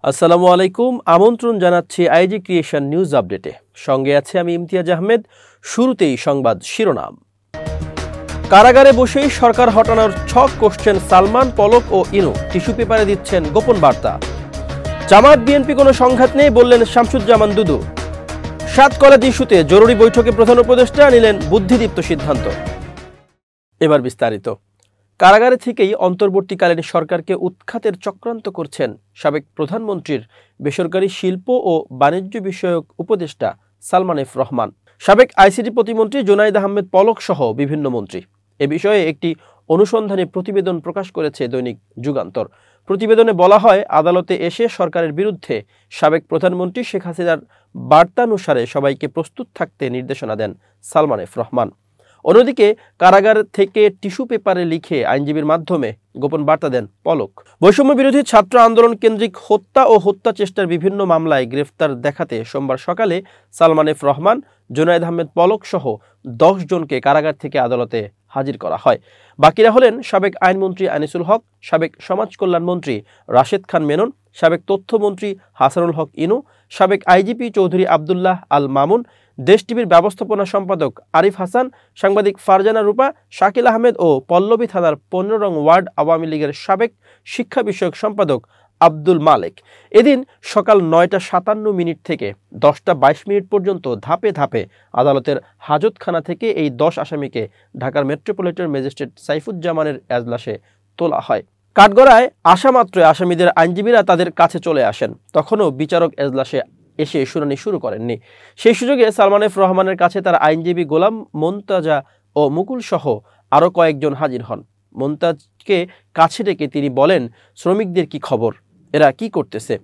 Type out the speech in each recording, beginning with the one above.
আসসালামু আলাইকুম। আমন্ত্রণ জানাচ্ছি আইজি ক্রিয়েশন নিউজ আপডেটে। সঙ্গে আছে আমি ইমতিয়াজ আহমেদ। শুরুতেই সংবাদ শিরোনাম। কারাগারে বসেই সরকার হটানোর ছক কষছেন সালমান, পলক ও ইনু। টিস্যু পেপারে দিচ্ছেন গোপন বার্তা। জামায়াত বিএনপি কোনো সংঘাত নেই বললেন শামসুজ্জামান দুদু। ৭ কলেজ ইস্যুতে জরুরি বৈঠকে প্রধান উপদেষ্টা নিলেন বুদ্ধিদীপ্ত সিদ্ধান্ত। এবার বিস্তারিত। কারাগারে থেকেই অন্তর্বর্তীকালীন সরকারকে উৎখাতের চক্রান্ত করছেন সাবেক প্রধানমন্ত্রীর বেসরকারি শিল্প ও বাণিজ্য বিষয়ক উপদেষ্টা সালমান এফ রহমান, সাবেক আইসিটি প্রতিমন্ত্রী জুনাইদ আহমেদ পলক সহ বিভিন্ন মন্ত্রী। এ বিষয়ে একটি অনুসন্ধানী প্রতিবেদন প্রকাশ করেছে দৈনিক যুগান্তর। প্রতিবেদনে বলা হয়, আদালতে এসে সরকারের বিরুদ্ধে সাবেক প্রধানমন্ত্রী শেখ হাসিনার বার্তানুসারে সবাইকে প্রস্তুত থাকতে নির্দেশনা দেন সালমান এফ রহমান। অন্যদিকে কারাগার থেকে টিস্যু পেপারে লিখে আইনজীবীর মাধ্যমে গোপন বার্তা দেন পলক। বৈষম্য বিরোধী ছাত্র আন্দোলন কেন্দ্রিক হত্যা ও হত্যা চেষ্টার বিভিন্ন মামলায় গ্রেফতার দেখাতে সোমবার সকালে সালমান এফ রহমান, জুনাইদ আহমেদ পলক সহ 10 জনকে কারাগার থেকে আদালতে হাজির করা হয়। বাকিরা হলেন সাবেক আইনমন্ত্রী আনিসুল হক, সাবেক সমাজ কল্যাণ মন্ত্রী রাশেদ খান মেনন, সাবেক তথ্যমন্ত্রী হাসানুল হক ইনু, সাবেক আইজিপি চৌধুরী আবদুল্লাহ আল মামুন, দেশ টিভির ব্যবস্থাপনা সম্পাদক আরিফ হাসান, সাংবাদিক ফারজানা রূপা, শাকিল আহমেদ ও পল্লবী থানার 15 নং ওয়ার্ড আওয়ামী লীগের সাবেক শিক্ষা বিষয়ক সম্পাদক আব্দুল মালেক। এদিন সকাল 9টা 57 থেকে 10টা 22 পর্যন্ত ধাপে ধাপে আদালতের হাজতখানা থেকে এই 10 আসামিকে ঢাকার মেট্রোপলিটন ম্যাজিস্ট্রেট সাইফুজ্জামানের এজলাসে তোলা হয়। কাঠগড়ায় আসা মাত্র আসামিদের আইনজীবীরা তাদের কাছে চলে আসেন। তখনও বিচারক এজলাসে এসে শুনানি শুরু করেননি। সেই সুযোগে সালমান এফ রহমানের কাছে তার আইনজীবী গোলাম মোন্তাজা ও মুকুল সহ আরও কয়েকজন হাজির হন। মোন্তাজকে কাছে ডেকে তিনি বলেন, শ্রমিকদের কি খবর, এরা কি করতেছে?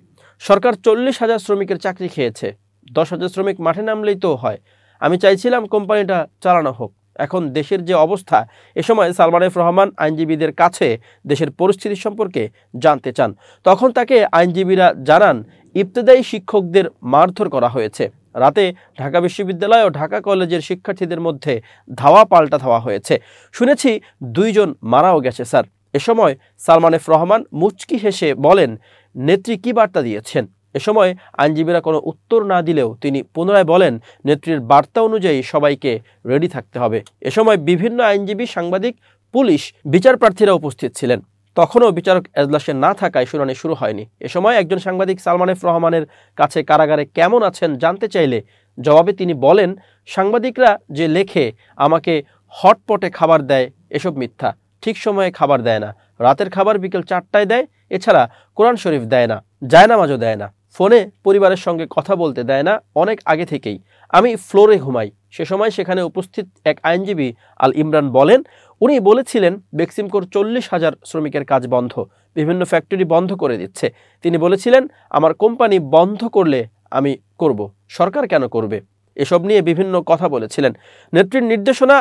সরকার 40,000 শ্রমিকের চাকরি খেয়েছে, 10,000 শ্রমিক মাঠে নামলেই তো হয়। আমি চাইছিলাম কোম্পানিটা চালানো হোক। এখন দেশের যে অবস্থা, এ সময় সালমান এফ রহমান আইনজীবীদের কাছে দেশের পরিস্থিতি সম্পর্কে জানতে চান। তখন তাকে আইনজীবীরা জানান, ইবতেদায়ী শিক্ষকদের মারধর করা হয়েছে। রাতে ঢাকা বিশ্ববিদ্যালয় ও ঢাকা কলেজের শিক্ষার্থীদের মধ্যে ধাওয়া পাল্টা ধাওয়া হয়েছে। শুনেছি 2 জন মারাও গেছে স্যার। এ সময় সালমান এফ রহমান মুচকি হেসে বলেন, নেত্রী কি বার্তা দিয়েছেন? এ সময় আইনজীবীরা কোনো উত্তর না দিলেও তিনি পুনরায় বলেন, নেত্রীর বার্তা অনুযায়ী সবাইকে রেডি থাকতে হবে। এ সময় বিভিন্ন আইনজীবী, সাংবাদিক, পুলিশ, বিচার প্রার্থীরা উপস্থিত ছিলেন। তখনও বিচারক এজলাসে না থাকায় শুনানি শুরু হয়নি। এ সময় একজন সাংবাদিক সালমান এফ রহমানের কাছে কারাগারে কেমন আছেন জানতে চাইলে জবাবে তিনি বলেন, সাংবাদিকরা যে লেখে আমাকে হটপটে খাবার দেয়, এসব মিথ্যা। ঠিক সময়ে খাবার দেয় না, রাতের খাবার বিকেল 4টায় দেয়। এছাড়া কোরআন শরীফ দেয় না, জায়নামাজও দেয় না, ফোনে পরিবারের সঙ্গে কথা বলতে দেয় না অনেক আগে থেকেই। আমি ফ্লোরে ঘুমাই। সে সময় সেখানে উপস্থিত এক আইনজীবী আল ইমরান বলেন, উনি বলেছিলেন বেক্সিমকোর 40,000 শ্রমিকের কাজ বন্ধ, বিভিন্ন ফ্যাক্টরি বন্ধ করে দিচ্ছে। তিনি বলেছিলেন, আমার কোম্পানি বন্ধ করলে আমি করব, সরকার কেন করবে? এসব নিয়ে বিভিন্ন কথা বলেছিলেন। নেত্রীর নির্দেশনা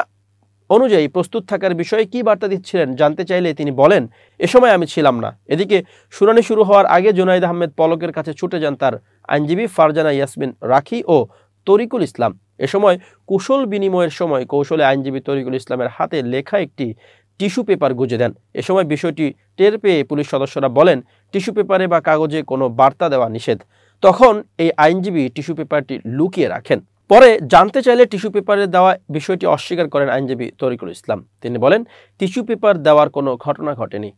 অনুযায়ী প্রস্তুত থাকার বিষয়ে কি বার্তা দিচ্ছিলেন জানতে চাইলে তিনি বলেন, এ সময় আমি ছিলাম না। এদিকে শুনানি শুরু হওয়ার আগে জুনাইদ আহমেদ পলকের কাছে ছুটে যান তার আইনজীবী ফারজানা ইয়াসমিন রাখি ও তরিকুল ইসলাম। এ সময় কুশল বিনিময়ের সময় কৌশলে আইনজীবী তরিকুল ইসলামের হাতে লেখা একটি টিস্যু পেপার গুঁজে দেন। এ সময় বিষয়টি টের পেয়ে পুলিশ সদস্যরা বলেন, টিস্যু পেপারে বা কাগজে কোনো বার্তা দেওয়া নিষেধ। তখন এই আইনজীবী টিস্যু পেপারটি লুকিয়ে রাখেন। পরে জানতে চাইলে টিস্যু পেপারে দেওয়া বিষয়টি অস্বীকার করেন আইনজীবী তরিকুল ইসলাম। তিনি বলেন, টিস্যু পেপার দেওয়ার কোনো ঘটনা ঘটেনি।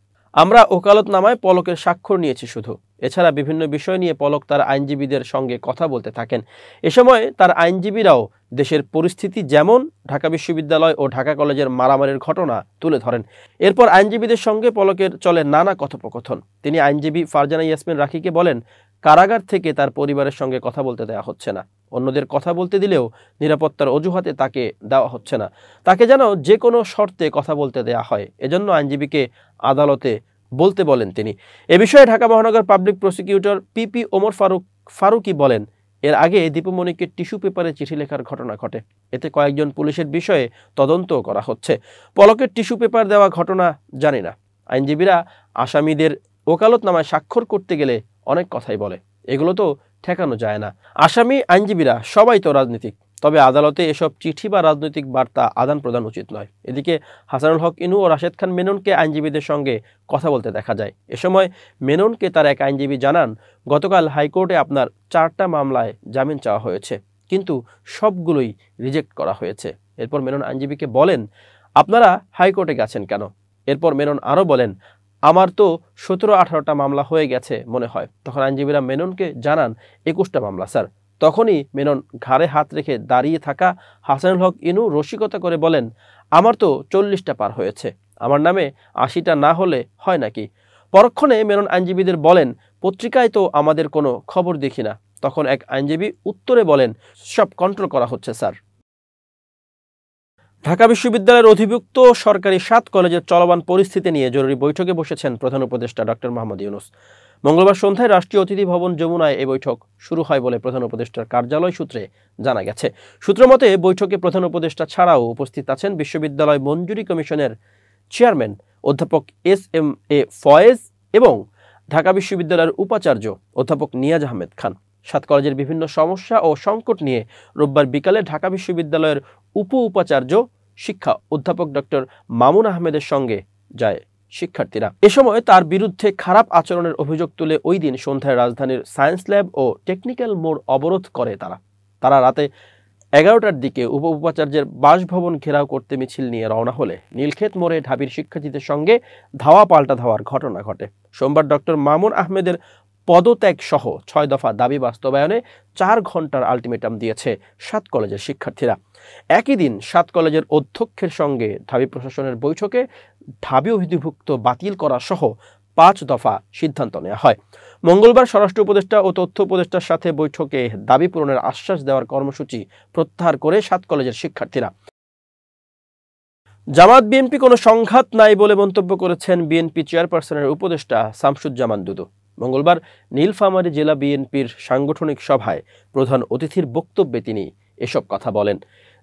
আমরা ওকালতনামায় পলকের স্বাক্ষর নিয়েছি শুধু। এছাড়া বিভিন্ন বিষয় নিয়ে পলক তার আইনজীবীদের সঙ্গে কথা বলতে থাকেন। এ সময় তার আইনজীবীরাও দেশের পরিস্থিতি যেমন ঢাকা বিশ্ববিদ্যালয় ও ঢাকা কলেজের মারামারির ঘটনা তুলে ধরেন। এরপর আইনজীবীদের সঙ্গে পলকের চলে নানা কথোপকথন। তিনি আইনজীবী ফারজানা ইয়াসমিন রাখিকে বলেন, কারাগার থেকে তার পরিবারের সঙ্গে কথা বলতে দেওয়া হচ্ছে না। অন্যদের কথা বলতে দিলেও নিরাপত্তার অজুহাতে তাকে দেওয়া হচ্ছে না। তাকে যেন যে কোনো শর্তে কথা বলতে দেওয়া হয়, এজন্য আইনজীবীকে আদালতে বলতে বলেন তিনি। এ বিষয়ে ঢাকা মহানগর public prosecutor PP Omar Faruqui বলেন, এর আগে দীপুমণিকে টিস্যু পেপারে চিঠি লেখার ঘটনা ঘটে। এতে কয়েকজন পুলিশের বিষয়ে তদন্তও করা হচ্ছে। পলকের টিস্যু পেপার দেওয়া ঘটনা জানি না। আইনজীবীরা আসামিদের ওকালতনামায় স্বাক্ষর করতে গেলে অনেক কথাই বলে, এগুলো তো ঠেকানো যায় না। আসামি, আইনজীবীরা সবাই তো রাজনীতিক, তবে আদালতে এসব চিঠি বা রাজনৈতিক বার্তা আদান প্রদান উচিত নয়। এদিকে হাসানুল হক ইনু ও রাশেদ খান মেননকে আইনজীবীদের সঙ্গে কথা বলতে দেখা যায়। এ সময় মেননকে তার এক আইনজীবী জানান, গতকাল হাইকোর্টে আপনার 4টা মামলায় জামিন চাওয়া হয়েছে, কিন্তু সবগুলোই রিজেক্ট করা হয়েছে। এরপর মেনন আইনজীবীকে বলেন, আপনারা হাইকোর্টে গেছেন কেন? এরপর মেনন আরও বলেন, আমার তো 17-18টা মামলা হয়ে গেছে মনে হয়। তখন আইনজীবীরা মেননকে জানান 21টা মামলা স্যার। তখনই মেনন ঘাড়ে হাত রেখে দাঁড়িয়ে থাকা হাসানুল হক ইনু রসিকতা করে বলেন, আমার তো 40টা পার হয়েছে, আমার নামে 80টা না হলে হয় নাকি? পরক্ষণে মেনন আইনজীবীদের বলেন, পত্রিকায় তো আমাদের কোনো খবর দেখি না। তখন এক আইনজীবী উত্তরে বলেন, সব কন্ট্রোল করা হচ্ছে স্যার। ঢাকা বিশ্ববিদ্যালয়ের অধিভুক্ত সরকারি 7 কলেজের চলমান পরিস্থিতি নিয়ে জরুরি বৈঠকে বসেছেন প্রধান উপদেষ্টা ডক্টর মোহাম্মদ ইউনূস। মঙ্গলবার সন্ধ্যায় রাষ্ট্রীয় অতিথি ভবন যমুনায় এই বৈঠক শুরু হয় বলে প্রধান উপদেষ্টার কার্যালয় সূত্রে জানা গেছে। সূত্র মতে বৈঠকে প্রধান উপদেষ্টা ছাড়াও উপস্থিত আছেন বিশ্ববিদ্যালয় মঞ্জুরি কমিশনের চেয়ারম্যান অধ্যাপক এস.এম.এ. ফয়েজ এবং ঢাকা বিশ্ববিদ্যালয়ের উপাচার্য অধ্যাপক নিয়াজ আহমেদ খান। 7 কলেজের বিভিন্ন সমস্যা ও সংকট নিয়ে রোববার বিকালে ঢাকা বিশ্ববিদ্যালয়ের উপাচার্য শিক্ষা অধ্যাপক ডক্টর মামুন আহমেদের সঙ্গে যায় শিক্ষার্থীরা। এ সময় তার বিরুদ্ধে খারাপ আচরণের অভিযোগ তুলে ওই দিন সন্ধ্যায় রাজধানীর সায়েন্স ল্যাব ও টেকনিক্যাল মোড় অবরোধ করে তারা রাতে 11টার দিকে উপাচার্যের বাসভবন ঘেরাও করতে মিছিল নিয়ে রওনা হলে নীলক্ষেত মোড়ে ঢাবির শিক্ষার্থীদের সঙ্গে ধাওয়া পাল্টা ধাওয়ার ঘটনা ঘটে। সোমবার ডক্টর মামুন আহমেদের পদত্যাগ সহ 6 দফা দাবি বাস্তবায়নে 4 ঘন্টার আলটিমেটাম দিয়েছে 7 কলেজের শিক্ষার্থীরা। একই দিন 7 কলেজের অধ্যক্ষের সঙ্গে ঢাবি প্রশাসনের বৈঠকে ঢাবি অধিভুক্ত বাতিল করা সহ 5 দফা সিদ্ধান্ত নেওয়া হয়। মঙ্গলবার স্বরাষ্ট্র উপদেষ্টা ও তথ্য উপদেষ্টার সাথে বৈঠকে দাবি পূরণের আশ্বাস দেওয়ার কর্মসূচি প্রত্যাহার করে 7 কলেজের শিক্ষার্থীরা। জামাত বিএনপি কোনো সংঘাত নাই বলে মন্তব্য করেছেন বিএনপি চেয়ারপারসনের উপদেষ্টা শামসুজ্জামান দুদু। মঙ্গলবার নীলফামারী জেলা বিএনপির সাংগঠনিক সভায় প্রধান অতিথির বক্তব্যে তিনি এসব কথা বলেন।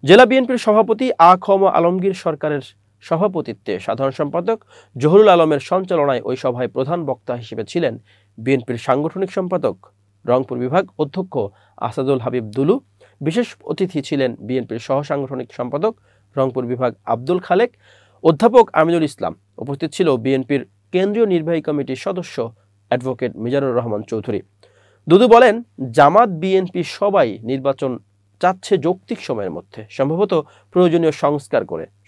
জেলা বিএনপির সভাপতি আ.খ.ম আলমগীর সরকারের সভাপতিত্বে সাধারণ সম্পাদক জহুরুল আলমের সঞ্চালনায় ওই সভায় প্রধান বক্তা হিসেবে ছিলেন বিএনপির সাংগঠনিক সম্পাদক রংপুর বিভাগ অধ্যক্ষ আসাদুল হাবিব দুলু। বিশেষ অতিথি ছিলেন বিএনপির সহ সাংগঠনিক সম্পাদক রংপুর বিভাগ আব্দুল খালেক, অধ্যাপক আমিনুল ইসলাম। উপস্থিত ছিল বিএনপির কেন্দ্রীয় নির্বাহী কমিটির সদস্য অ্যাডভোকেট মিজানুর রহমান চৌধুরী। দুদু বলেন, জামাত বিএনপি সবাই নির্বাচন চাচ্ছে যৌক্তিক সময়ের মধ্যে, সম্ভবত প্রয়োজনীয়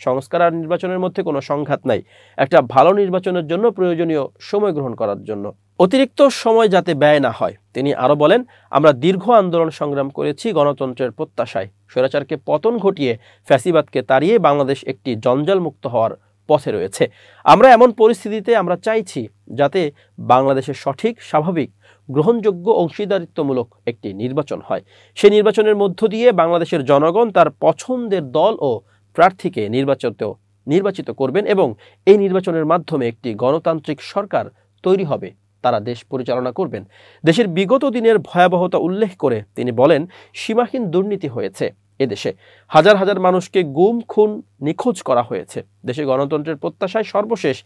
সংস্কার আর নির্বাচনের মধ্যে কোনো সংঘাত নাই। একটা ভালো নির্বাচনের জন্য প্রয়োজনীয় সময় গ্রহণ করার জন্য অতিরিক্ত সময় যাতে ব্যয় না হয়। তিনি আরো বলেন, আমরা দীর্ঘ আন্দোলন সংগ্রাম করেছি গণতন্ত্রের প্রত্যাশায়। স্বৈরাচারকে পতন ঘটিয়ে ফ্যাসিবাদকে তাড়িয়ে বাংলাদেশ একটি জঞ্জাল মুক্ত হওয়ার পথে রয়েছে। আমরা এমন পরিস্থিতিতে আমরা চাইছি যাতে বাংলাদেশের সঠিক, স্বাভাবিক, গ্রহণযোগ্য, অংশীদারিত্বমূলক একটি নির্বাচন হয়। সেই নির্বাচনের মধ্য দিয়ে বাংলাদেশের জনগণ তার পছন্দের দল ও প্রার্থীকে নির্বাচিত করবেন এবং এই নির্বাচনের মাধ্যমে একটি গণতান্ত্রিক সরকার তৈরি হবে, তারা দেশ পরিচালনা করবেন। দেশের বিগত দিনের ভয়াবহতা উল্লেখ করে তিনি বলেন, সীমাহীন দুর্নীতি হয়েছে এদেশে, হাজার হাজার মানুষকে গুম, খুন, নিখোঁজ করা হয়েছে। দেশে গণতন্ত্রের প্রত্যাশায় সর্বশেষ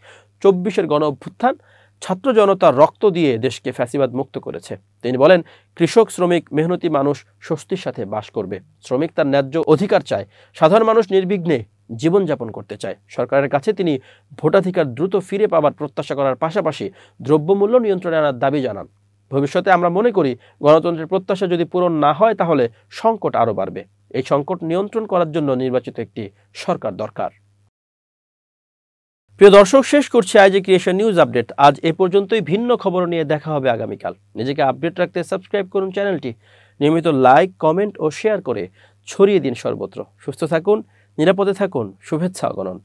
24-এর গণ অভ্যুত্থান ছাত্র জনতার রক্ত দিয়ে দেশকে ফ্যাসিবাদ মুক্ত করেছে। তিনি বলেন, কৃষক, শ্রমিক, মেহনতি মানুষ স্বস্তির সাথে বাস করবে। শ্রমিক তার ন্যায্য অধিকার চায়, সাধারণ মানুষ নির্বিঘ্নে জীবনযাপন করতে চায়। সরকারের কাছে তিনি ভোটাধিকার দ্রুত ফিরে পাবার প্রত্যাশা করার পাশাপাশি দ্রব্যমূল্য নিয়ন্ত্রণে আনার দাবি জানান। ভবিষ্যতে আমরা মনে করি গণতন্ত্রের প্রত্যাশা যদি পূরণ না হয় তাহলে সংকট আরও বাড়বে। এই সংকট নিয়ন্ত্রণ করার জন্য নির্বাচিত একটি সরকার দরকার। প্রিয় দর্শক, শেষ করছি আইজি ক্রিয়েশন নিউজ আপডেট। আজ এ পর্যন্তই। ভিন্ন খবর নিয়ে দেখা হবে আগামীকাল। নিজেকে আপডেট রাখতে সাবস্ক্রাইব করুন চ্যানেলটি, নিয়মিত লাইক, কমেন্ট ও শেয়ার করে ছড়িয়ে দিন সর্বত্র। সুস্থ থাকুন, নিরাপদে থাকুন, শুভেচ্ছা অগণন।